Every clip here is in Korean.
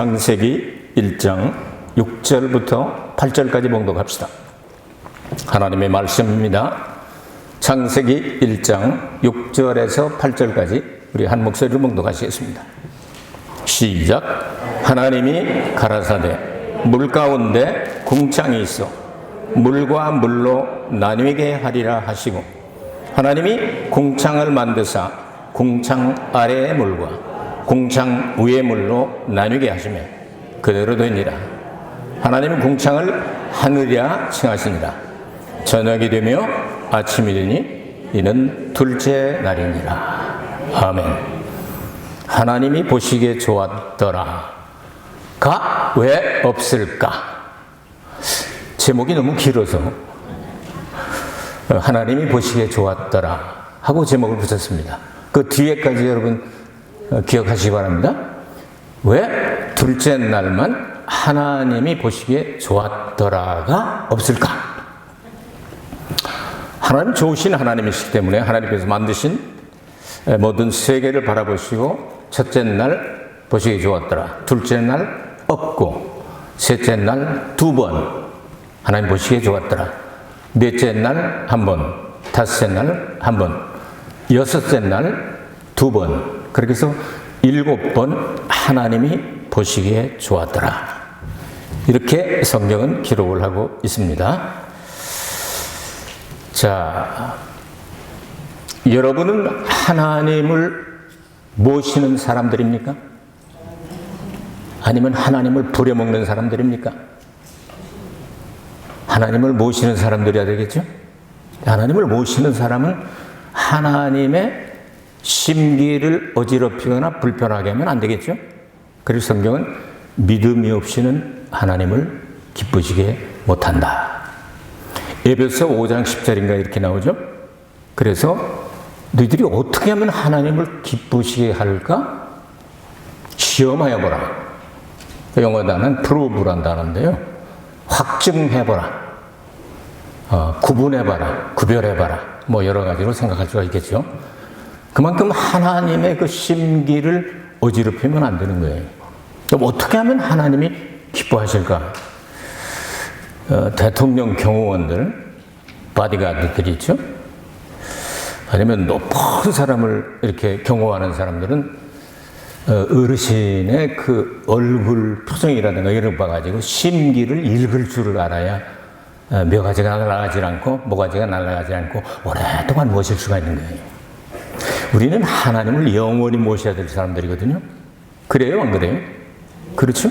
창세기 1장 6절부터 8절까지 봉독합시다. 하나님의 말씀입니다. 창세기 1장 6절에서 8절까지 우리 한 목소리로 봉독하시겠습니다. 시작. 하나님이 가라사대 물 가운데 궁창이 있어 물과 물로 나뉘게 하리라 하시고, 하나님이 궁창을 만드사 궁창 아래의 물과 궁창 위의 물로 나뉘게 하시며 그대로 되니라. 하나님은 궁창을 하늘이라 칭하시니라. 저녁이 되며 아침이 되니 이는 둘째 날이니라. 아멘. 하나님이 보시기에 좋았더라 가 왜 없을까? 제목이 너무 길어서 하나님이 보시기에 좋았더라 하고 제목을 붙였습니다. 그 뒤에까지 여러분 기억하시기 바랍니다. 왜 둘째 날만 하나님이 보시기에 좋았더라가 없을까? 하나님 좋으신 하나님이시기 때문에 하나님께서 만드신 모든 세계를 바라보시고 첫째 날 보시기에 좋았더라, 둘째 날 없고, 셋째 날 2번 하나님 보시기에 좋았더라, 넷째 날 1번, 다섯째 날 1번, 여섯째 날 2번, 그렇게 해서 7번 하나님이 보시기에 좋았더라. 이렇게 성경은 기록을 하고 있습니다. 자, 여러분은 하나님을 모시는 사람들입니까? 아니면 하나님을 부려먹는 사람들입니까? 하나님을 모시는 사람들이어야 되겠죠? 하나님을 모시는 사람은 하나님의 심기를 어지럽히거나 불편하게 하면 안 되겠죠? 그래서 성경은 믿음이 없이는 하나님을 기쁘시게 못한다. 에베소 5장 10절인가 이렇게 나오죠? 그래서 너희들이 어떻게 하면 하나님을 기쁘시게 할까? 시험하여 보라. 영어 단어는 프로브란다는데요. 확증해보라. 구분해봐라. 구별해봐라. 뭐 여러 가지로 생각할 수가 있겠죠. 그만큼 하나님의 그 심기를 어지럽히면 안 되는 거예요. 그럼 어떻게 하면 하나님이 기뻐하실까? 대통령 경호원들, 바디가드들이 있죠. 아니면 높은 사람을 이렇게 경호하는 사람들은 어르신의 그 얼굴 표정이라든가 이런 거 봐가지고 심기를 읽을 줄을 알아야 묘가지가 날아가지 않고 모가지가 날아가지 않고 오랫동안 모실 수가 있는 거예요. 우리는 하나님을 영원히 모셔야 될 사람들이거든요. 그래요, 안 그래요? 그렇죠?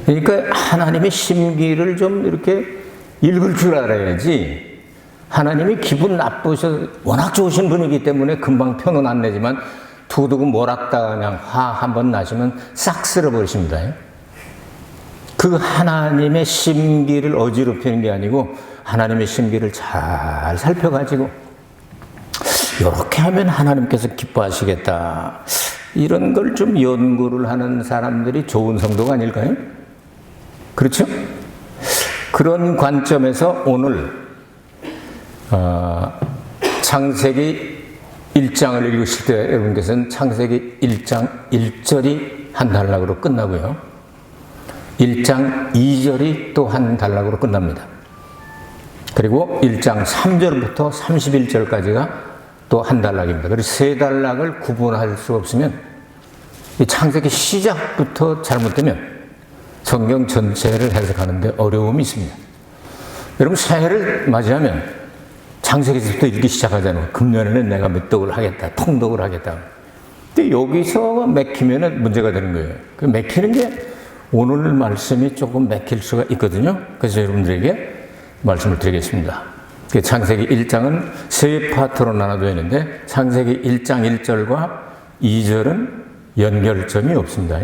그러니까 하나님의 심기를 좀 이렇게 읽을 줄 알아야지. 하나님이 기분 나쁘셔서 워낙 좋으신 분이기 때문에 금방 표는 안 내지만 두두고 몰았다가 그냥 화 한번 나시면 싹 쓸어버리십니다. 그 하나님의 심기를 어지럽히는 게 아니고 하나님의 심기를 잘 살펴가지고 이렇게 하면 하나님께서 기뻐하시겠다, 이런 걸 좀 연구를 하는 사람들이 좋은 성도가 아닐까요? 그렇죠? 그런 관점에서 오늘 창세기 1장을 읽으실 때 여러분께서는 창세기 1장 1절이 한 단락으로 끝나고요, 1장 2절이 또 한 단락으로 끝납니다. 그리고 1장 3절부터 31절까지가 또 한 단락입니다. 그래서 세 단락을 구분할 수 없으면 이 창세기 시작부터 잘못되면 성경 전체를 해석하는데 어려움이 있습니다. 여러분, 새해를 맞이하면 창세기부터 읽기 시작하잖아요. 금년에는 내가 滅독을 하겠다, 통독을 하겠다. 근데 여기서 맥히면 문제가 되는 거예요. 그 맥히는 게 오늘 말씀이 조금 맥힐 수가 있거든요. 그래서 여러분들에게 말씀을 드리겠습니다. 창세기 1장은 세 파트로 나눠져 있는데 창세기 1장 1절과 2절은 연결점이 없습니다.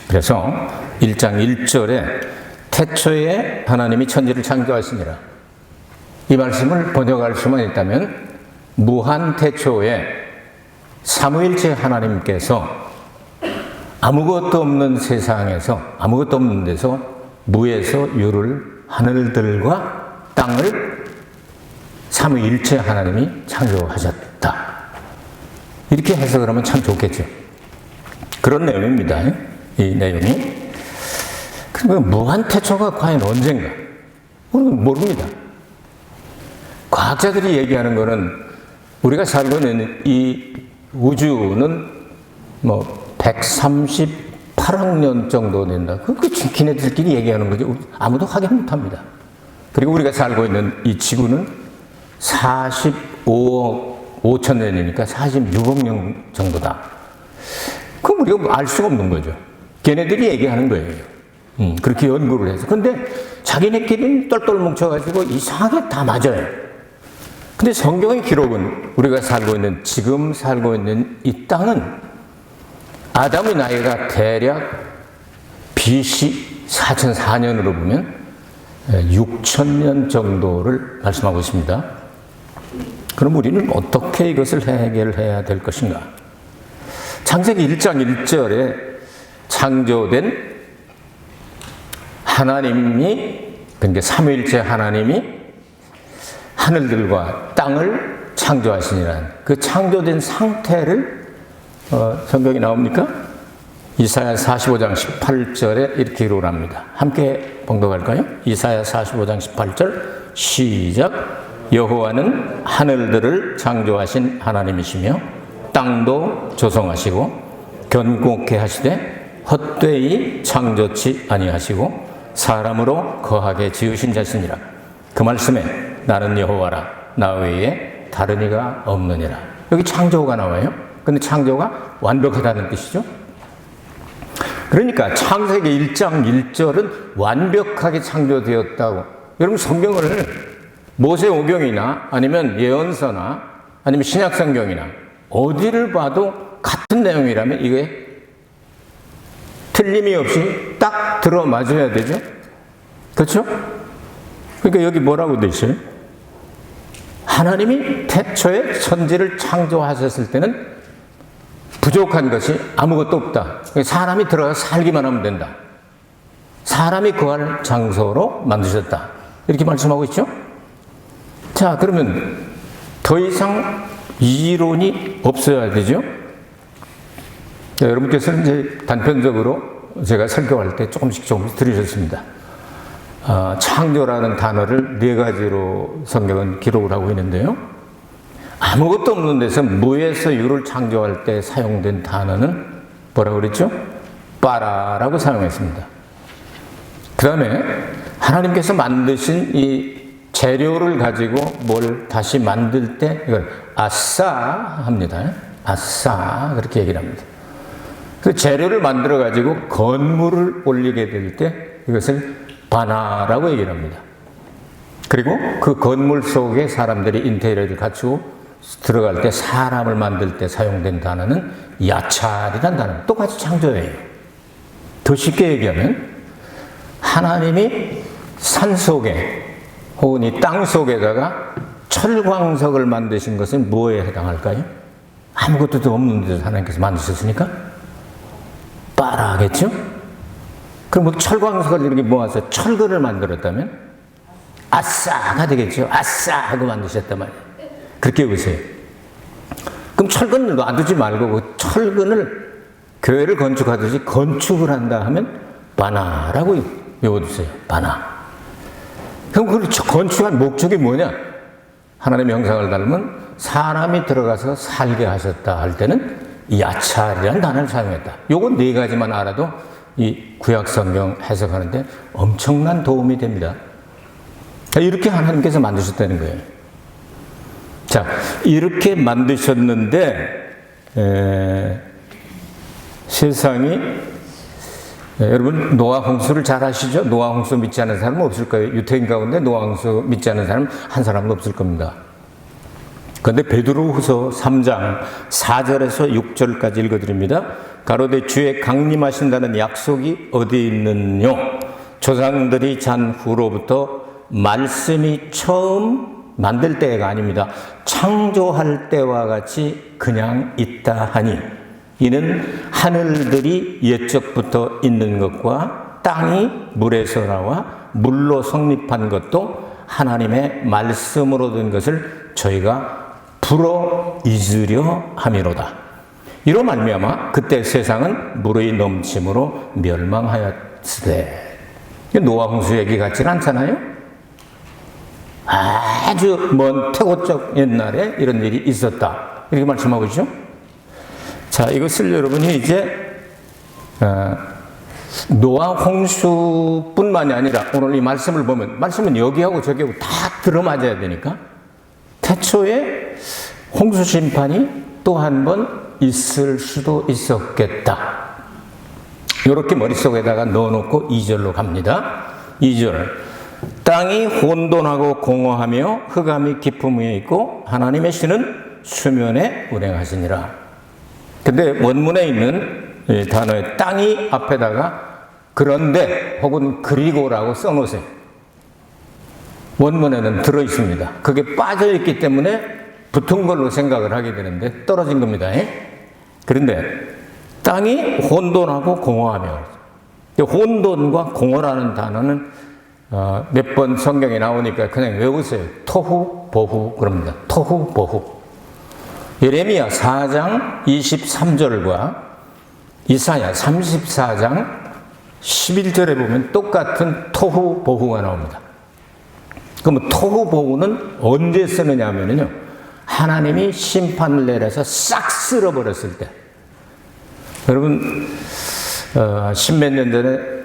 그래서 1장 1절에 태초에 하나님이 천지를 창조하시니라, 이 말씀을 번역할 수만 있다면 무한 태초에 삼위일체 하나님께서 아무것도 없는 세상에서, 아무것도 없는 데서 무에서 유를, 하늘들과 땅을 삼위일체 하나님이 창조하셨다. 이렇게 해석을 하면 참 좋겠죠. 그런 내용입니다. 이 내용이. 그러면 무한태초가 과연 언젠가? 우리는 모릅니다. 과학자들이 얘기하는 거는 우리가 살고 있는 이 우주는 뭐 138억 년 정도 된다. 그 기네들끼리 얘기하는 거죠. 아무도 확인 못 합니다. 그리고 우리가 살고 있는 이 지구는 45억 5천 년이니까 46억 년 정도다. 그럼 우리가 알 수가 없는 거죠. 걔네들이 얘기하는 거예요. 그렇게 연구를 해서. 근데 자기네끼리는 똘똘 뭉쳐가지고 이상하게 다 맞아요. 근데 성경의 기록은 우리가 지금 살고 있는 이 땅은 아담의 나이가 대략 BC 4004년으로 보면 6,000년 정도를 말씀하고 있습니다. 그럼 우리는 어떻게 이것을 해결해야 될 것인가? 창세기 1장 1절에 창조된 하나님이, 그러니까 삼위일체 하나님이 하늘들과 땅을 창조하시니라는 그 창조된 상태를 성경이 나옵니까? 이사야 45장 18절에 이렇게 기록을 합니다. 함께 봉독할까요? 이사야 45장 18절 시작. 여호와는 하늘들을 창조하신 하나님이시며 땅도 조성하시고 견고케 하시되 헛되이 창조치 아니하시고 사람으로 거하게 지으신 자시니라. 그 말씀에 나는 여호와라 나 외에 다른 이가 없느니라. 여기 창조가 나와요. 근데 창조가 완벽하다는 뜻이죠. 그러니까 창세기 1장 1절은 완벽하게 창조되었다고. 여러분 성경을 모세오경이나 아니면 예언서나 아니면 신약성경이나 어디를 봐도 같은 내용이라면 이게 틀림이 없이 딱 들어맞아야 되죠. 그렇죠? 그러니까 여기 뭐라고 돼 있어요? 하나님이 태초에 천지를 창조하셨을 때는 부족한 것이 아무것도 없다. 사람이 들어가서 살기만 하면 된다. 사람이 거할 장소로 만드셨다. 이렇게 말씀하고 있죠? 자, 그러면 더 이상 이론이 없어야 되죠? 자, 여러분께서는 이제 단편적으로 제가 설교할 때 조금씩 들으셨습니다. 창조라는 단어를 4가지로 성경은 기록을 하고 있는데요. 아무것도 없는 데서 무에서 유를 창조할 때 사용된 단어는 뭐라고 그랬죠? 빠라라고 사용했습니다. 그 다음에 하나님께서 만드신 이 재료를 가지고 뭘 다시 만들 때 이걸 아싸 합니다. 아싸 그렇게 얘기를 합니다. 그 재료를 만들어 가지고 건물을 올리게 될 때 이것을 바나라고 얘기를 합니다. 그리고 그 건물 속에 사람들이 인테리어를 갖추고 들어갈 때 사람을 만들 때 사용된 단어는 야찰이라는 단어. 똑같이 창조예요. 더 쉽게 얘기하면 하나님이 산 속에 혹은 이 땅 속에다가 철광석을 만드신 것은 뭐에 해당할까요? 아무것도 없는 데서 하나님께서 만드셨으니까 빠라겠죠? 그럼 뭐 철광석을 이렇게 모아서 철근을 만들었다면 아싸가 되겠죠? 아싸 하고 만드셨단 말이에요. 그렇게 보세요. 그럼 철근을 놔두지 말고 그 철근을 교회를 건축하듯이 건축을 한다 하면 바나라고 외워두세요. 바나. 그럼 그 건축한 목적이 뭐냐? 하나님의 형상을 닮은 사람이 들어가서 살게 하셨다 할 때는 야찰이라는 단어를 사용했다. 요건 4가지만 알아도 이 구약성경 해석하는데 엄청난 도움이 됩니다. 이렇게 하나님께서 만드셨다는 거예요. 자, 이렇게 만드셨는데 세상이 여러분 노아 홍수를 잘 아시죠? 노아 홍수 믿지 않는 사람은 없을 거예요. 유태인 가운데 노아 홍수 믿지 않는 사람 한 사람도 없을 겁니다. 그런데 베드로후서 3장 4절에서 6절까지 읽어드립니다. 가로되 주의 강림하신다는 약속이 어디 있느뇨? 조상들이 잔 후로부터 말씀이 처음 만들 때가 아닙니다. 창조할 때와 같이 그냥 있다 하니 이는 하늘들이 옛적부터 있는 것과 땅이 물에서 나와 물로 성립한 것도 하나님의 말씀으로 된 것을 저희가 불어 잊으려 함이로다. 이로 말미암아 그때 세상은 물의 넘침으로 멸망하였으되. 노아 홍수 얘기 같지는 않잖아요. 아주 먼 태고적 옛날에 이런 일이 있었다, 이렇게 말씀하고 있죠. 자, 이것을 여러분이 이제 노아 홍수뿐만이 아니라 오늘 이 말씀을 보면, 말씀은 여기하고 저기하고 다 들어맞아야 되니까, 태초에 홍수 심판이 또 한 번 있을 수도 있었겠다, 이렇게 머릿속에다가 넣어놓고 2절로 갑니다. 2절. 땅이 혼돈하고 공허하며 흑암이 깊음 위에 있고 하나님의 신은 수면에 운행하시니라. 근데 원문에 있는 단어의 땅이 앞에다가 그런데 혹은 그리고라고 써놓으세요. 원문에는 들어있습니다. 그게 빠져있기 때문에 붙은 걸로 생각을 하게 되는데 떨어진 겁니다. 그런데 땅이 혼돈하고 공허하며, 혼돈과 공허라는 단어는 몇 번 성경에 나오니까 그냥 외우세요. 토후 보후 그럽니다. 토후 보후. 예레미야 4장 23절과 이사야 34장 11절에 보면 똑같은 토후 보후가 나옵니다. 그러면 토후 보후는 언제 쓰느냐 하면요, 하나님이 심판을 내려서 싹 쓸어버렸을 때. 여러분, 십몇 년 전에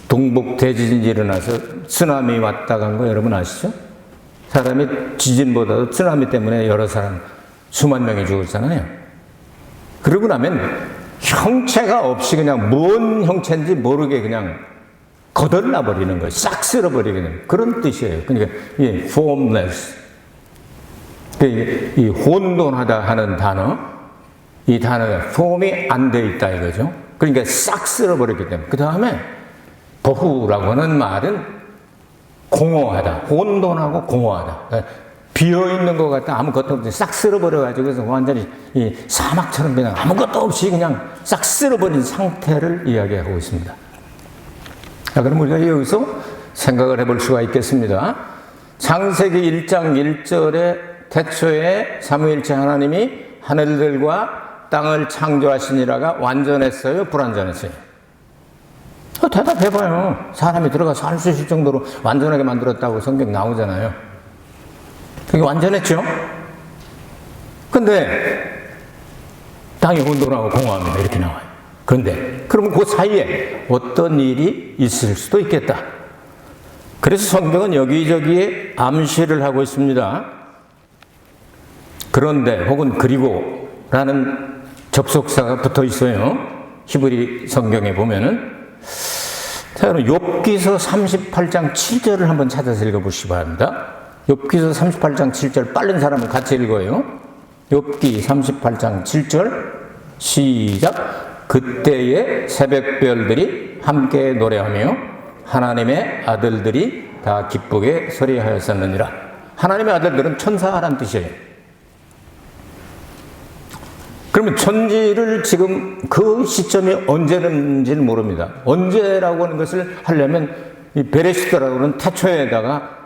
동북 대지진이 일어나서 쓰나미 왔다 간 거 여러분 아시죠? 사람이 지진보다도 쓰나미 때문에 여러 사람, 수만 명이 죽었잖아요. 그러고 나면 형체가 없이 그냥 뭔 형체인지 모르게 그냥 거덜나 버리는 거예요. 싹 쓸어버리는 그런 뜻이에요. 그러니까 이 formless, 이 혼돈하다 하는 단어, 이 단어가 폼이 안 돼 있다 이거죠. 그러니까 싹 쓸어버렸기 때문에. 그 다음에 보후라고 하는 말은 공허하다, 혼돈하고 공허하다. 비어있는 것 같다, 아무것도 없이 싹 쓸어버려가지고 그래서 완전히 이 사막처럼 그냥 아무것도 없이 그냥 싹 쓸어버린 상태를 이야기하고 있습니다. 자, 그럼 우리가 여기서 생각을 해볼 수가 있겠습니다. 창세기 1장 1절에 태초에 삼위일체 하나님이 하늘들과 땅을 창조하시니라가 완전했어요, 불완전했어요? 대답해봐요. 사람이 들어가 살 수 있을 정도로 완전하게 만들었다고 성경 나오잖아요. 그게 완전했죠? 근데 땅이 혼돈하고 공허합니다, 이렇게 나와요. 그런데 그러면 그 사이에 어떤 일이 있을 수도 있겠다. 그래서 성경은 여기저기에 암시를 하고 있습니다. 그런데 혹은 그리고라는 접속사가 붙어 있어요. 히브리 성경에 보면은. 자, 그럼 욥기서 38장 7절을 한번 찾아서 읽어보시기 바랍니다. 욥기서 38장 7절, 빠른 사람은 같이 읽어요. 욥기 38장 7절 시작. 그때의 새벽별들이 함께 노래하며 하나님의 아들들이 다 기쁘게 소리하였었느니라. 하나님의 아들들은 천사란 뜻이에요. 그러면 천지를 지금 그 시점이 언제는지는 모릅니다. 언제라고 하는 것을 하려면 이 베레시트라고 하는 태초에다가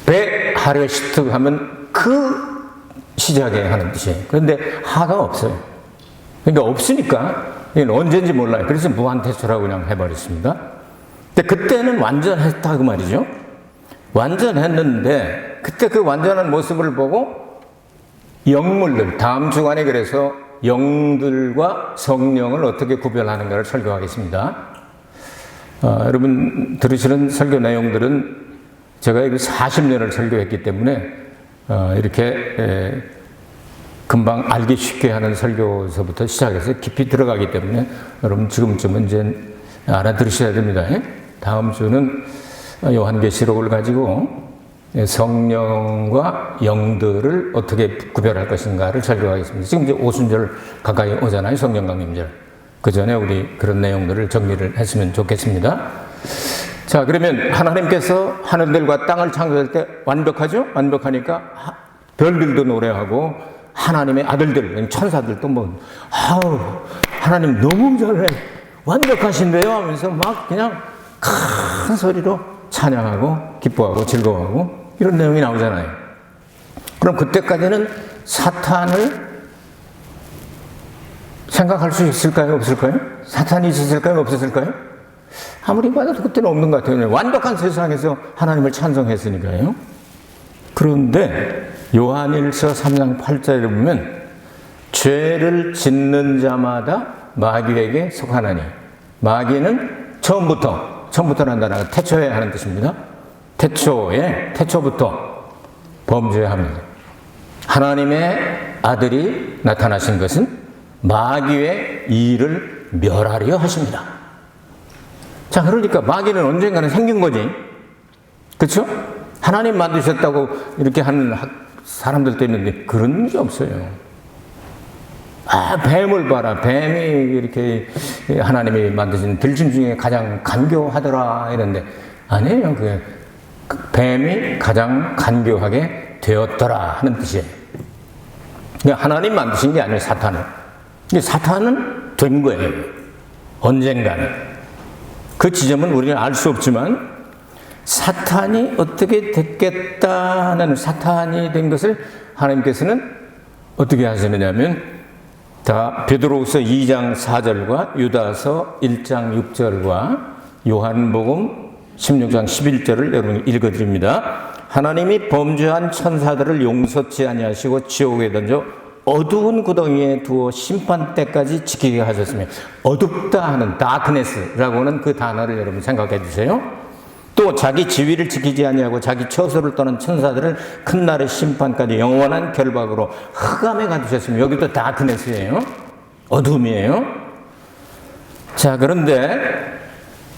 베하레시트 하면 그 시작에 하는 뜻이에요. 그런데 하가 없어요. 그러니까 없으니까 이건 언제인지 몰라요. 그래서 무한태초라고 그냥 해버렸습니다. 근데 그때는 완전했다 그 말이죠. 완전했는데 그때 그 완전한 모습을 보고 영물들, 다음 주간에 그래서 영들과 성령을 어떻게 구별하는가를 설교하겠습니다. 여러분 들으시는 설교 내용들은 제가 40년을 설교했기 때문에 이렇게 금방 알기 쉽게 하는 설교서부터 시작해서 깊이 들어가기 때문에 여러분 지금쯤은 이제 알아들으셔야 됩니다. 다음 주는 요한계시록을 가지고 성령과 영들을 어떻게 구별할 것인가를 설교하겠습니다. 지금 이제 오순절 가까이 오잖아요. 성령 강림절. 그 전에 우리 그런 내용들을 정리를 했으면 좋겠습니다. 자, 그러면 하나님께서 하늘들과 땅을 창조할 때 완벽하죠? 완벽하니까 별들도 노래하고 하나님의 아들들, 천사들도 뭐, 아우, 하나님 너무 잘해. 완벽하신데요? 하면서 막 그냥 큰 소리로 찬양하고 기뻐하고 즐거워하고 이런 내용이 나오잖아요. 그럼 그때까지는 사탄을 생각할 수 있을까요? 없을까요? 사탄이 있었을까요? 없었을까요? 아무리 봐도 그때는 없는 것 같아요. 완벽한 세상에서 하나님을 찬송했으니까요. 그런데 요한일서 3장 8절에 보면 죄를 짓는 자마다 마귀에게 속하나니, 마귀는 처음부터란 단어가 태초에 하는 뜻입니다. 태초부터 범죄합니다. 하나님의 아들이 나타나신 것은 마귀의 일을 멸하려 하십니다. 자, 그러니까 마귀는 언젠가는 생긴 거지. 그렇죠? 하나님 만드셨다고 이렇게 하는 사람들도 있는데 그런 게 없어요. 뱀을 봐라. 뱀이 이렇게 하나님이 만드신 들짐 중에 가장 간교하더라 이런데 아니에요. 그 뱀이 가장 간교하게 되었더라 하는 뜻이에요. 하나님 만드신 게 아니에요. 사탄은 된 거예요. 언젠가는. 그 지점은 우리는 알 수 없지만 사탄이 어떻게 됐겠다는, 사탄이 된 것을 하나님께서는 어떻게 하시느냐면 베드로후서 2장 4절과 유다서 1장 6절과 요한복음 16장 11절을 여러분 읽어드립니다. 하나님이 범죄한 천사들을 용서치 아니하시고 지옥에 던져 어두운 구덩이에 두어 심판 때까지 지키게 하셨으며, 어둡다 하는 darkness라고 하는 그 단어를 여러분 생각해 주세요. 또 자기 지위를 지키지 아니하고 자기 처소를 떠난 천사들을 큰 날의 심판까지 영원한 결박으로 흑암에 가두셨으며, 여기도 darkness예요. 어둠이에요. 자, 그런데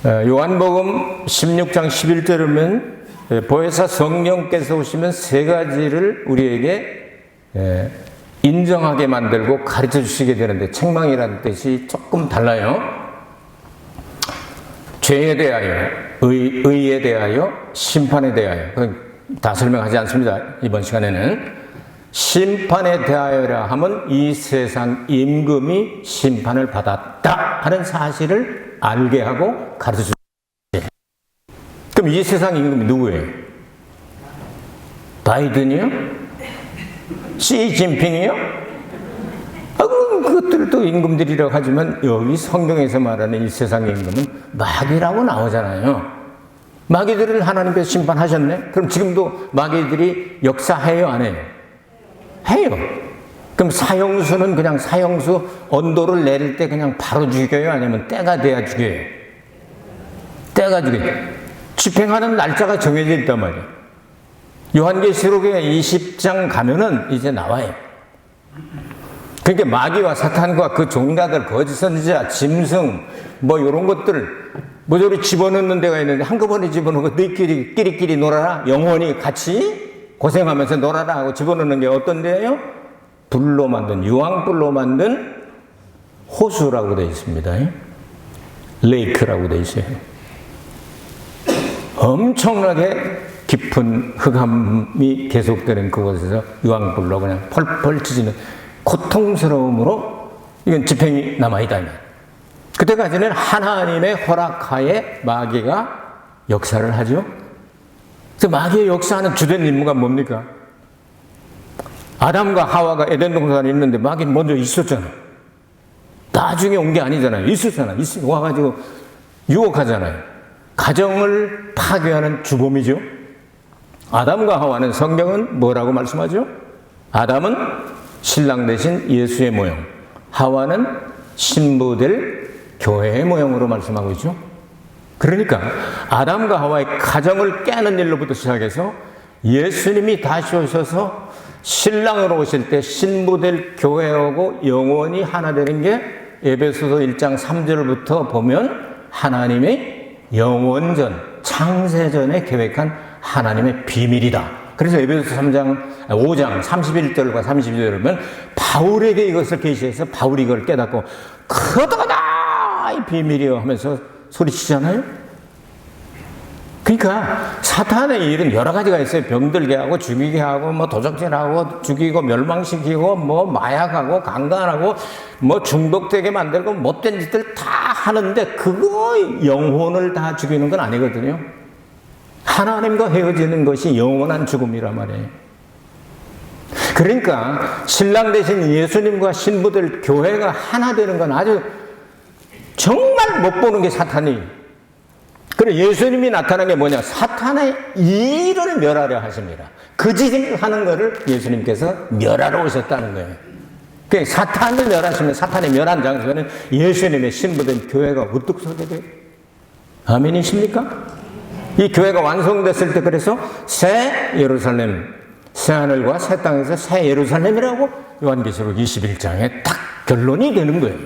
요한복음 16장 11절에 보면 보혜사 성령께서 오시면 세 가지를 우리에게 인정하게 만들고 가르쳐 주시게 되는데, 책망이라는 뜻이 조금 달라요. 죄에 대하여, 의에 대하여, 심판에 대하여. 다 설명하지 않습니다. 이번 시간에는. 심판에 대하여라 하면 이 세상 임금이 심판을 받았다 하는 사실을 알게 하고 가르쳐 주시죠. 그럼 이 세상 임금이 누구예요? 바이든이요? 시진핑이요? 그것들도 임금들이라고 하지만 여기 성경에서 말하는 이 세상의 임금은 마귀라고 나오잖아요. 마귀들을 하나님께서 심판하셨네? 그럼 지금도 마귀들이 역사해요, 안 해요? 해요. 그럼 사형수는 그냥 사형수 언도를 내릴 때 그냥 바로 죽여요? 아니면 때가 돼야 죽여요? 때가 죽여요. 집행하는 날짜가 정해져 있단 말이에요. 요한계시록에 20장 가면은 이제 나와요. 그러니까 마귀와 사탄과 그 종자들, 거짓 선지자, 짐승, 뭐 이런 것들 모조리 집어넣는 데가 있는데 한꺼번에 집어넣고 너희끼리 놀아라. 영원히 같이 고생하면서 놀아라 하고 집어넣는 게 어떤 데예요? 불로 만든, 유황불로 만든 호수라고 되어 있습니다. 레이크라고 되어 있어요. 엄청나게 깊은 흑암이 계속되는 그곳에서 유황불로 그냥 펄펄 찢어지는 고통스러움으로 이건 집행이 남아있다. 그때까지는 하나님의 허락하에 마귀가 역사를 하죠. 그래서 마귀의 역사하는 주된 임무가 뭡니까? 아담과 하와가 에덴 동산에 있는데 마귀는 먼저 있었잖아요. 나중에 온 게 아니잖아요. 있었잖아요. 와가지고 유혹하잖아요. 가정을 파괴하는 주범이죠. 아담과 하와는 성경은 뭐라고 말씀하죠? 아담은 신랑 대신 예수의 모형, 하와는 신부될 교회의 모형으로 말씀하고 있죠. 그러니까 아담과 하와의 가정을 깨는 일로부터 시작해서 예수님이 다시 오셔서 신랑으로 오실 때 신부될 교회하고 영원히 하나 되는 게 에베소서 1장 3절부터 보면 하나님의 영원전, 창세전에 계획한 하나님의 비밀이다. 그래서 에베소서 5장 31절과 32절을 보면 바울에게 이것을 계시해서 바울이 이걸 깨닫고 크도다 이 비밀이요 하면서 소리치잖아요. 그러니까 사탄의 일은 여러 가지가 있어요. 병들게 하고 죽이게 하고 뭐 도적질하고 죽이고 멸망시키고 뭐 마약하고 강간하고 뭐 중독되게 만들고 못된 짓들 다 하는데 그거 영혼을 다 죽이는 건 아니거든요. 하나님과 헤어지는 것이 영원한 죽음이란 말이에요. 그러니까 신랑 대신 예수님과 신부들 교회가 하나 되는 건 아주 정말 못 보는 게 사탄이. 그래 예수님이 나타난 게 뭐냐? 사탄의 일을 멸하려 하십니다. 그 짓을 하는 것을 예수님께서 멸하러 오셨다는 거예요. 그 사탄을 멸하시면 사탄의 멸한 장소는 예수님의 신부된 교회가 우뚝 서게 돼요. 아멘이십니까? 이 교회가 완성됐을 때 그래서 새 예루살렘, 새 하늘과 새 땅에서 새 예루살렘이라고 요한계시록 21장에 딱 결론이 되는 거예요.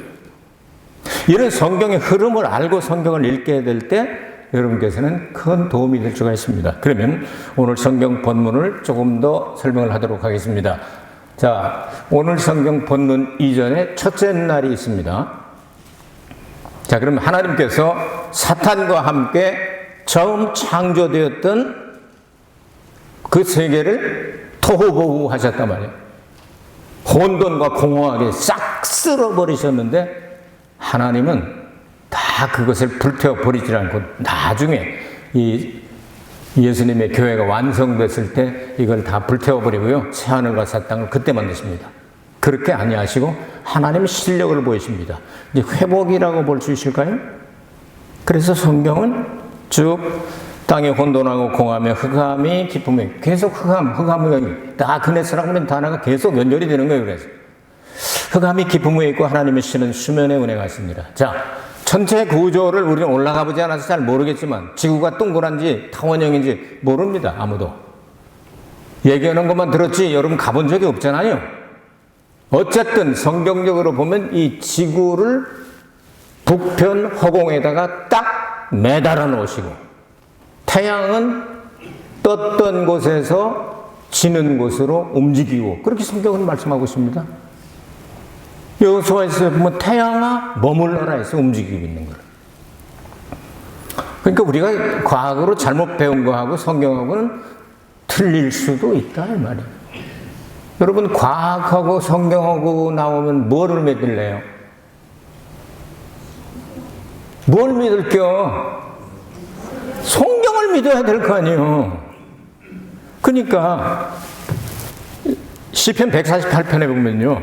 이런 성경의 흐름을 알고 성경을 읽게 될 때 여러분께서는 큰 도움이 될 수가 있습니다. 그러면 오늘 성경 본문을 조금 더 설명을 하도록 하겠습니다. 자, 오늘 성경 본문 이전에 첫째 날이 있습니다. 자, 그럼 하나님께서 사탄과 함께 처음 창조되었던 그 세계를 토후보후 하셨단 말이에요. 혼돈과 공허하게 싹 쓸어버리셨는데 하나님은 다 그것을 불태워 버리지 않고 나중에 이 예수님의 교회가 완성됐을 때 이걸 다 불태워 버리고요. 새하늘과 새 땅을 그때 만드십니다. 그렇게 아니하시고 하나님의 실력을 보이십니다. 이제 회복이라고 볼 수 있을까요? 그래서 성경은 쭉 땅에 혼돈하고 공함에 흑암이 기쁨에 계속 흑암이 다 그네스라고 하는 단어가 계속 연결이 되는 거예요. 그래서 흑암이 기쁨에 있고 하나님의 신은 수면에 운행하십니다. 자, 전체 구조를 우리는 올라가 보지 않아서 잘 모르겠지만 지구가 동그란지 타원형인지 모릅니다. 아무도. 얘기하는 것만 들었지 여러분 가본 적이 없잖아요. 어쨌든 성경적으로 보면 이 지구를 북편 허공에다가 딱 매달아 놓으시고 태양은 떴던 곳에서 지는 곳으로 움직이고 그렇게 성경은 말씀하고 있습니다. 여호수아에서 보면 태양아 머물러라 해서 움직이고 있는 거예요. 그러니까 우리가 과거로 잘못 배운 거하고 성경하고는 틀릴 수도 있다 이 말이에요. 여러분 과학하고 성경하고 나오면 뭐를 믿을래요? 뭘 믿을게요? 성경을 믿어야 될 거 아니에요. 그러니까 시편 148편에 보면요.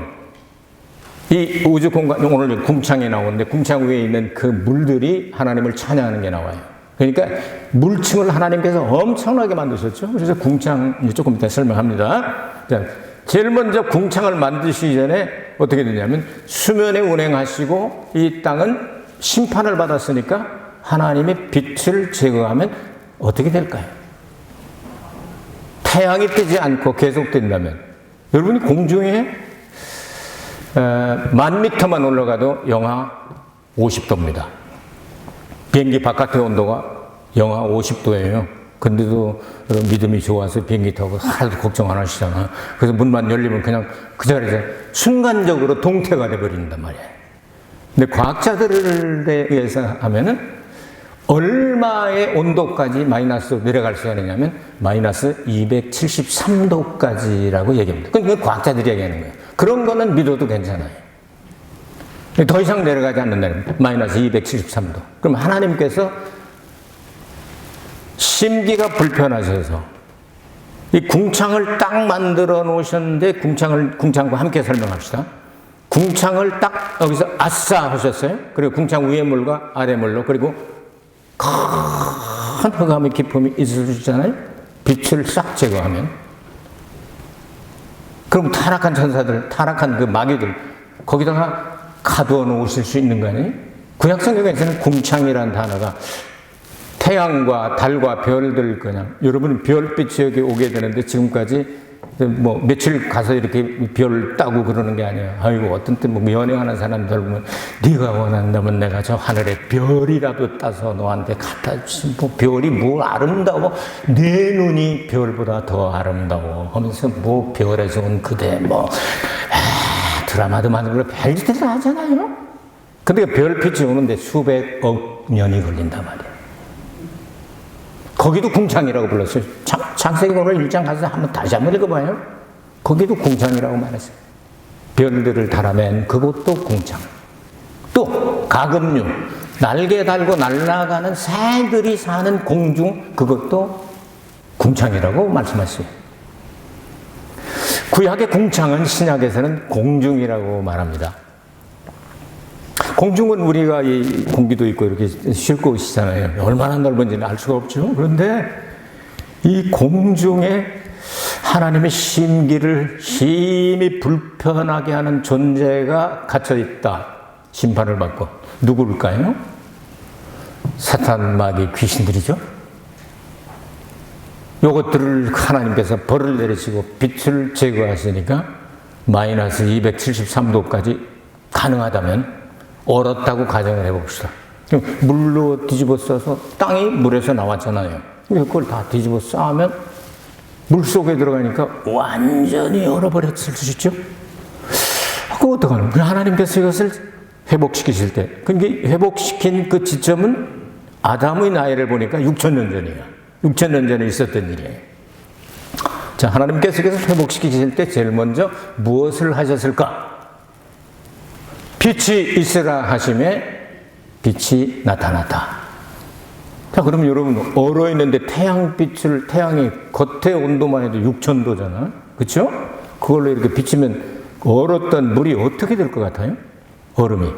이 우주 공간, 오늘 궁창에 나오는데 궁창 위에 있는 그 물들이 하나님을 찬양하는 게 나와요. 그러니까 물층을 하나님께서 엄청나게 만드셨죠. 그래서 궁창 조금 이따 설명합니다. 자, 제일 먼저 궁창을 만드시기 전에 어떻게 되냐면 수면에 운행하시고 이 땅은 심판을 받았으니까 하나님의 빛을 제거하면 어떻게 될까요? 태양이 뜨지 않고 계속된다면 여러분이 공중에 10,000m만 올라가도 영하 50도입니다. 비행기 바깥의 온도가 영하 50도예요. 근데도 여러분 믿음이 좋아서 비행기 타고 하나도 걱정 안 하시잖아. 그래서 문만 열리면 그냥 그 자리에서 순간적으로 동태가 돼버린단 말이에요. 근데 과학자들에 의해서 하면은 얼마의 온도까지 마이너스로 내려갈 수가 있냐면 마이너스 273도까지라고 얘기합니다. 그건 과학자들이 얘기하는 거예요. 그런 거는 믿어도 괜찮아요. 더 이상 내려가지 않는다는 마이너스 273도. 그럼 하나님께서 심기가 불편하셔서 이 궁창을 딱 만들어 놓으셨는데 궁창과 함께 설명합시다. 궁창을 딱 여기서 아싸 하셨어요. 그리고 궁창 위의 물과 아래 물로 그리고 큰 흑암의 기품이 있을 수 있잖아요. 빛을 싹 제거하면 그럼 타락한 천사들, 타락한 그 마귀들 거기다가 가두어 놓으실 수 있는 거 아니에요? 구약 성경에서는 궁창이라는 단어가 태양과 달과 별들 그냥 여러분 별빛이 여기 오게 되는데 지금까지 뭐 며칠 가서 이렇게 별 따고 그러는 게 아니에요. 아이고 어떤 때 뭐 연애하는 사람들 보면 네가 원한다면 내가 저 하늘에 별이라도 따서 너한테 갖다 주신 뭐 별이 뭐 아름다워 내 눈이 별보다 더 아름다워 하면서 뭐 별에서 온 그대 뭐 드라마도 만들고 별짓을 하잖아요. 근데 별빛이 오는데 수백억 년이 걸린단 말이에요. 거기도 궁창이라고 불렀어요. 창세기 오늘 1장 가서 다시 한번 읽어봐요. 거기도 궁창이라고 말했어요. 별들을 달아맨 그것도 궁창. 또 가금류, 날개 달고 날아가는 새들이 사는 공중 그것도 궁창이라고 말씀하셨어요. 구약의 궁창은 신약에서는 공중이라고 말합니다. 공중은 우리가 이 공기도 있고 이렇게 쉴 곳이잖아요. 얼마나 넓은지는 알 수가 없죠. 그런데 이 공중에 하나님의 심기를 심히 불편하게 하는 존재가 갇혀 있다. 심판을 받고. 누구일까요? 사탄, 마귀, 귀신들이죠. 요것들을 하나님께서 벌을 내리시고 빛을 제거하시니까 마이너스 273도까지 가능하다면 얼었다고 가정을 해봅시다. 물로 뒤집어 써서 땅이 물에서 나왔잖아요. 그걸 다 뒤집어 쌓으면 물 속에 들어가니까 완전히 얼어버렸을 수 있죠. 그거 어떡하노? 하나님께서 이것을 회복시키실 때, 그러니까 회복시킨 그 지점은 아담의 나이를 보니까 6,000년 전이에요. 6,000년 전에 있었던 일이에요. 자, 하나님께서 이것을 회복시키실 때 제일 먼저 무엇을 하셨을까? 빛이 있으라 하심에 빛이 나타났다. 자, 그러면 여러분, 얼어 있는데 태양이 겉에 온도만 해도 6,000도잖아. 그쵸? 그걸로 이렇게 비치면 얼었던 물이 어떻게 될 것 같아요? 얼음이.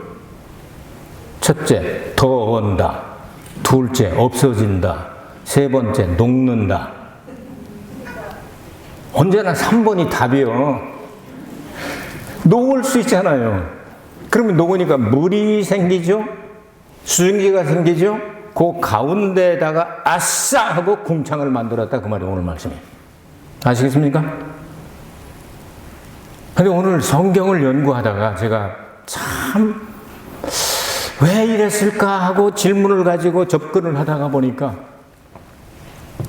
첫째, 더 온다. 둘째, 없어진다. 세 번째, 녹는다. 언제나 3번이 답이요. 녹을 수 있잖아요. 그러면 녹으니까 물이 생기죠? 수증기가 생기죠? 그 가운데에다가 아싸! 하고 궁창을 만들었다. 그 말이 오늘 말씀이에요. 아시겠습니까? 근데 오늘 성경을 연구하다가 제가 참 왜 이랬을까 하고 질문을 가지고 접근을 하다가 보니까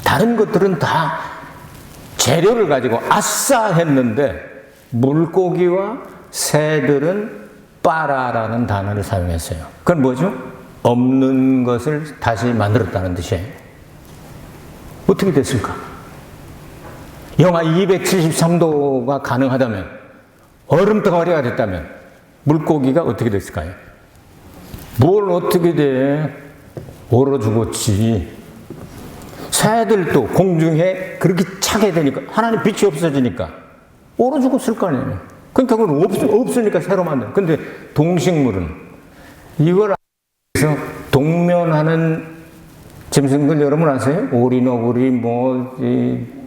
다른 것들은 다 재료를 가지고 아싸 했는데 물고기와 새들은 빠라라는 단어를 사용했어요. 그건 뭐죠? 없는 것을 다시 만들었다는 뜻이에요. 어떻게 됐을까? 영하 273도가 가능하다면, 얼음 덩어리가 됐다면 물고기가 어떻게 됐을까요? 뭘 어떻게 돼? 얼어 죽었지. 새들도 공중에 그렇게 차게 되니까, 하나님 빛이 없어지니까 얼어 죽었을 거 아니에요. 그러니까 그건 없으니까 새로 만든. 근데 동식물은 이걸 해서 동면하는 짐승들 여러분 아세요? 오리너구리,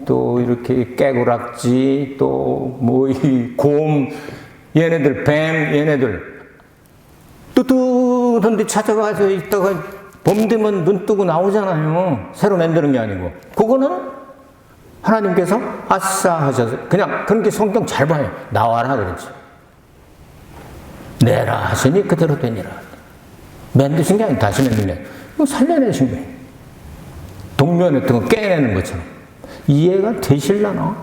또 이렇게 깨구락지, 또 이 곰, 얘네들, 뱀, 얘네들 뜨뜻한 데 찾아가서 있다가 봄 되면 눈 뜨고 나오잖아요. 새로 만드는 게 아니고. 그거는 하나님께서 아싸 하셔서 그냥 그렇게 성경 잘 봐요. 나와라 그랬지. 내라 하시니 그대로 되니라. 만드신 게 아니라 다시 만든 게 아니라 이거 살려내신 거예요. 동면했던 거 깨내는 것처럼. 이해가 되실라나?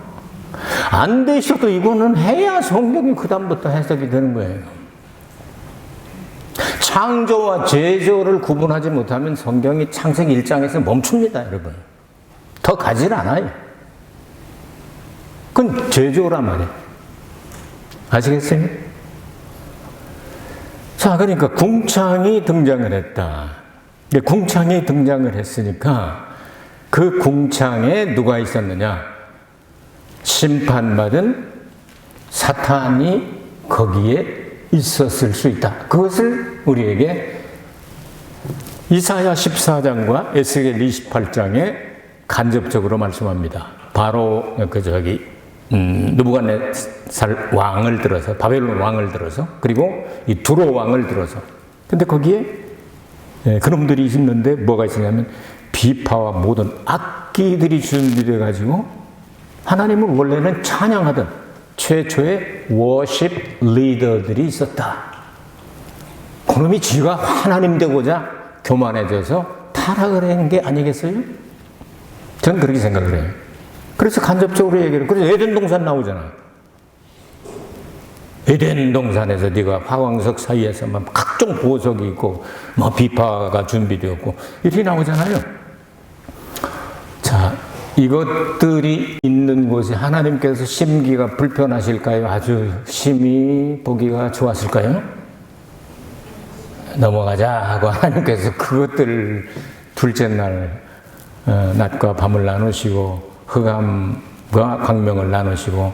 안 되셔도 이거는 해야 성경이 그 다음부터 해석이 되는 거예요. 창조와 제조를 구분하지 못하면 성경이 창세기 1장에서 멈춥니다, 여러분. 더 가질 않아요. 그건 제조란 말이에요. 아시겠어요? 자, 그러니까 궁창이 등장을 했다. 궁창이 등장을 했으니까 그 궁창에 누가 있었느냐? 심판받은 사탄이 거기에 있었을 수 있다. 그것을 우리에게 이사야 14장과 에스겔 28장에 간접적으로 말씀합니다. 바로 느부갓네살 왕을 들어서, 바벨론 왕을 들어서, 그리고 이 두로 왕을 들어서. 근데 거기에 그놈들이 있는데 뭐가 있었냐면 비파와 모든 악기들이 준비되어 가지고 하나님을 원래는 찬양하던 최초의 워십 리더들이 있었다. 그놈이 지가 하나님 되고자 교만해져서 타락을 한 게 아니겠어요? 저는 그렇게 생각을 해요. 그래서 간접적으로 얘기를, 그래서 에덴 동산 나오잖아. 에덴 동산에서 네가 화광석 사이에서 막 각종 보석이 있고, 비파가 준비되었고, 이렇게 나오잖아요. 자, 이것들이 있는 곳에 하나님께서 심기가 불편하실까요? 아주 심히 보기가 좋았을까요? 넘어가자 하고 하나님께서 그것들을 둘째 날 낮과 밤을 나누시고 흑암과 광명을 나누시고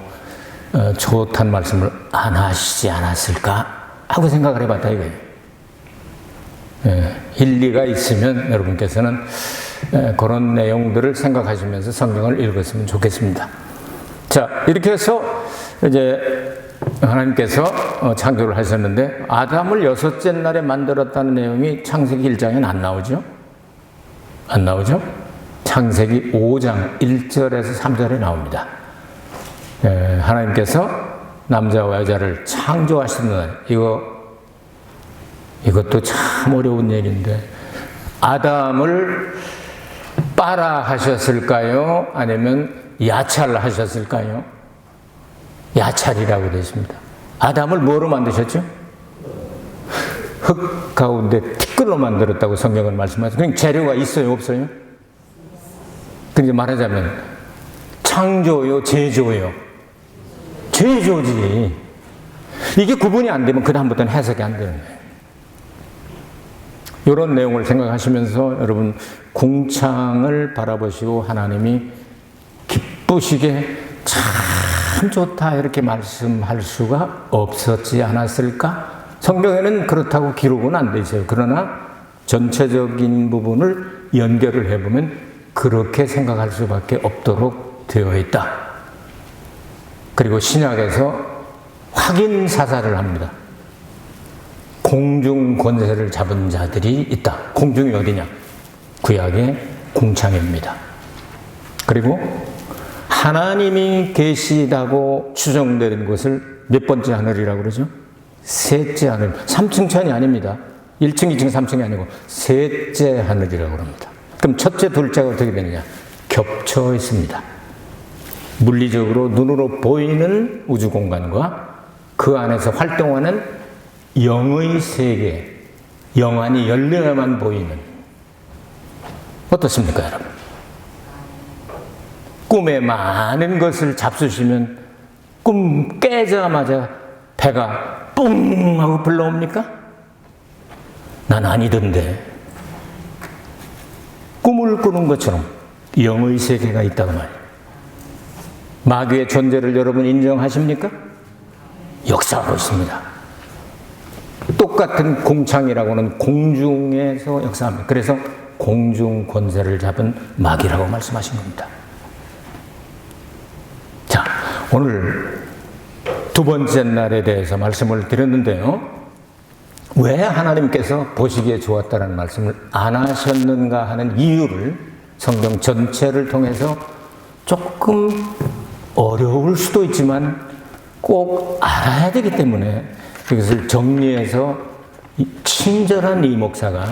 좋다는 말씀을 안 하시지 않았을까 하고 생각을 해봤다 이거예요. 일리가 있으면 여러분께서는 그런 내용들을 생각하시면서 성경을 읽었으면 좋겠습니다. 자, 이렇게 해서 이제 하나님께서 창조를 하셨는데 아담을 여섯째 날에 만들었다는 내용이 창세기 1장에는 안 나오죠? 안 나오죠? 창세기 5장 1절에서 3절에 나옵니다. 하나님께서 남자와 여자를 창조하시는 날, 이것도 참 어려운 얘기인데, 아담을 빠라 하셨을까요? 아니면 야찰하셨을까요? 야찰이라고 되어 있습니다. 아담을 뭐로 만드셨죠? 흙 가운데 티끌로 만들었다고 성경은 말씀하죠. 그러니까 재료가 있어요, 없어요? 그러니까 말하자면 창조요, 제조요? 제조지. 이게 구분이 안 되면 그 다음부터는 해석이 안 되는 거예요. 이런 내용을 생각하시면서 여러분 궁창을 바라보시고 하나님이 기쁘시게 참 좋다 이렇게 말씀할 수가 없었지 않았을까? 성경에는 그렇다고 기록은 안 돼 있어요. 그러나 전체적인 부분을 연결을 해보면 그렇게 생각할 수밖에 없도록 되어 있다. 그리고 신약에서 확인 사살을 합니다. 공중 권세를 잡은 자들이 있다. 공중이 어디냐? 구약의 궁창입니다. 그리고 하나님이 계시다고 추정되는 곳을 몇 번째 하늘이라고 그러죠? 셋째 하늘. 3층 천이 아닙니다. 1층, 2층, 3층이 아니고 셋째 하늘이라고 합니다. 그럼 첫째, 둘째가 어떻게 되느냐? 겹쳐 있습니다. 물리적으로 눈으로 보이는 우주 공간과 그 안에서 활동하는 영의 세계, 영안이 열려야만 보이는, 어떻습니까, 여러분? 꿈에 많은 것을 잡수시면 꿈 깨자마자 배가 뿡 하고 불러옵니까? 난 아니던데. 꿈을 꾸는 것처럼 영의 세계가 있다고 말이에요. 마귀의 존재를 여러분 인정하십니까? 역사하고 있습니다. 똑같은 공창이라고는 공중에서 역사합니다. 그래서 공중 권세를 잡은 마귀라고 말씀하신 겁니다. 자, 오늘 두 번째 날에 대해서 말씀을 드렸는데요. 왜 하나님께서 보시기에 좋았다는 말씀을 안 하셨는가 하는 이유를 성경 전체를 통해서 조금 어려울 수도 있지만 꼭 알아야 되기 때문에 이것을 정리해서 친절한 이 목사가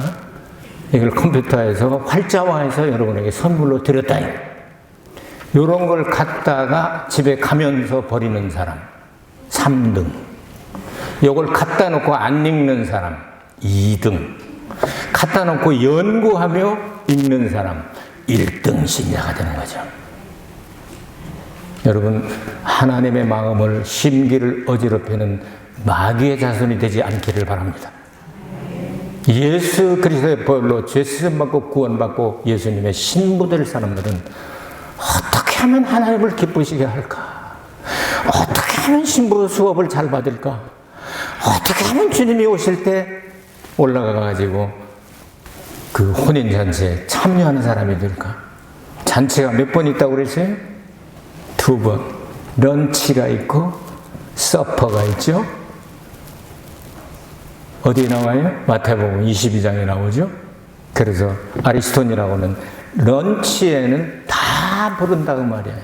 이걸 컴퓨터에서 활자화해서 여러분에게 선물로 드렸다. 이런 걸 갖다가 집에 가면서 버리는 사람 3등, 이걸 갖다 놓고 안 읽는 사람 2등, 갖다 놓고 연구하며 읽는 사람 1등 신자가 되는 거죠. 여러분, 하나님의 마음을, 심기를 어지럽히는 마귀의 자손이 되지 않기를 바랍니다. 예수 그리스도의 보혈로 죄수님 받고 구원받고 예수님의 신부 될 사람들은 어떻게 하면 하나님을 기쁘시게 할까? 어떻게 하면 신부 수업을 잘 받을까? 어떻게 하면 주님이 오실 때 올라가가지고 그 혼인잔치에 참여하는 사람이 될까? 잔치가 몇 번 있다고 그랬어요? 2번. 런치가 있고 서퍼가 있죠. 어디에 나와요? 마태복음 22장에 나오죠. 그래서 아리스톤이라고는 런치에는 다 부른다고 말이에요.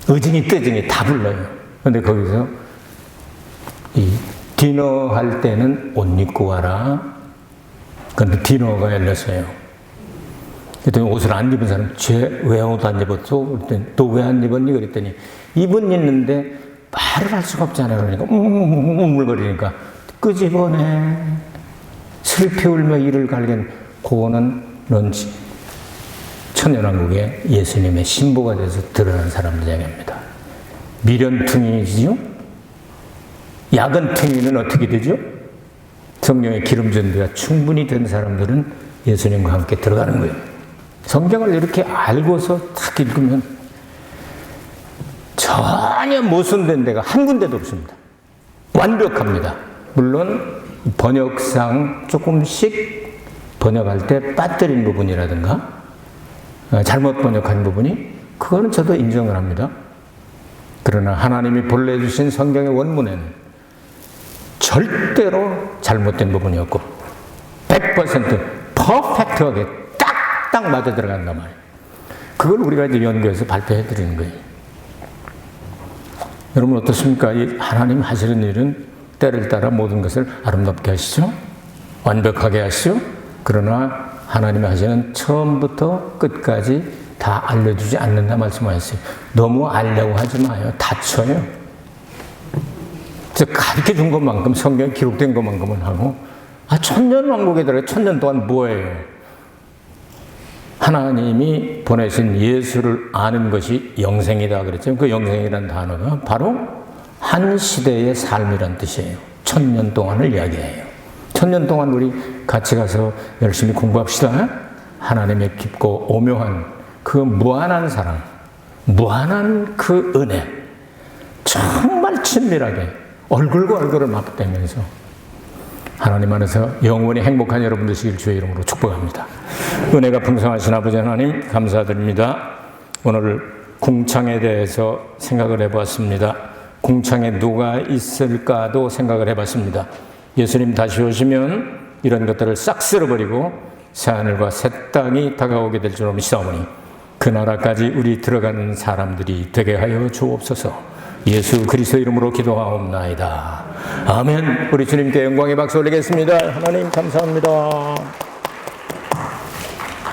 의증이 뜨증이 다 불러요. 근데 거기서 이 디너 할 때는 옷 입고 와라. 근데 디너가 열렸어요. 그랬더니 옷을 안 입은 사람, 왜 옷 안 입었어? 그랬더니 또 왜 안 입었니? 그랬더니 입은 있는데 말을 할 수가 없잖아요. 그러니까 우물거리니까 끄집어내. 슬피 울며 이를 갈긴. 그거는 런치. 천연왕국에 예수님의 신부가 돼서 드러난 사람들 얘기입니다. 미련퉁이지요? 야근퉁이는 어떻게 되죠? 성령의 기름 준비가 충분히 된 사람들은 예수님과 함께 들어가는 거예요. 성경을 이렇게 알고서 딱 읽으면 전혀 모순된 데가 한 군데도 없습니다. 완벽합니다. 물론 번역상 조금씩 번역할 때 빠뜨린 부분이라든가 잘못 번역한 부분이 그거는 저도 인정을 합니다. 그러나 하나님이 본래 주신 성경의 원문에는 절대로 잘못된 부분이 없고 100% 퍼펙트하게 딱딱 맞아 들어간단 말이에요. 그걸 우리가 이제 연구해서 발표해 드리는 거예요. 여러분 어떻습니까? 이 하나님 하시는 일은 때를 따라 모든 것을 아름답게 하시죠? 완벽하게 하시죠? 그러나 하나님이 하시는 처음부터 끝까지 다 알려주지 않는다 말씀하셨어요. 너무 알려고 하지 마요. 다쳐요. 가르쳐 준 것만큼 성경에 기록된 것만큼은 하고 천년왕국에 들어가 천년 동안 뭐예요? 하나님이 보내신 예수를 아는 것이 영생이다 그랬죠. 그 영생이라는 단어가 바로 한 시대의 삶이란 뜻이에요. 천년 동안을 이야기해요. 천년 동안 우리 같이 가서 열심히 공부합시다. 하나님의 깊고 오묘한 그 무한한 사랑, 무한한 그 은혜, 정말 친밀하게 얼굴과 얼굴을 맞대면서 하나님 안에서 영원히 행복한 여러분 되시길 주의 이름으로 축복합니다. 은혜가 풍성하신 아버지 하나님 감사드립니다. 오늘 궁창에 대해서 생각을 해봤습니다. 궁창에 누가 있을까도 생각을 해봤습니다. 예수님 다시 오시면 이런 것들을 싹 쓸어버리고 새하늘과 새 땅이 다가오게 될 줄 믿사오니 그 나라까지 우리 들어가는 사람들이 되게 하여 주옵소서. 예수 그리스도 이름으로 기도하옵나이다. 아멘. 우리 주님께 영광의 박수 올리겠습니다. 하나님 감사합니다.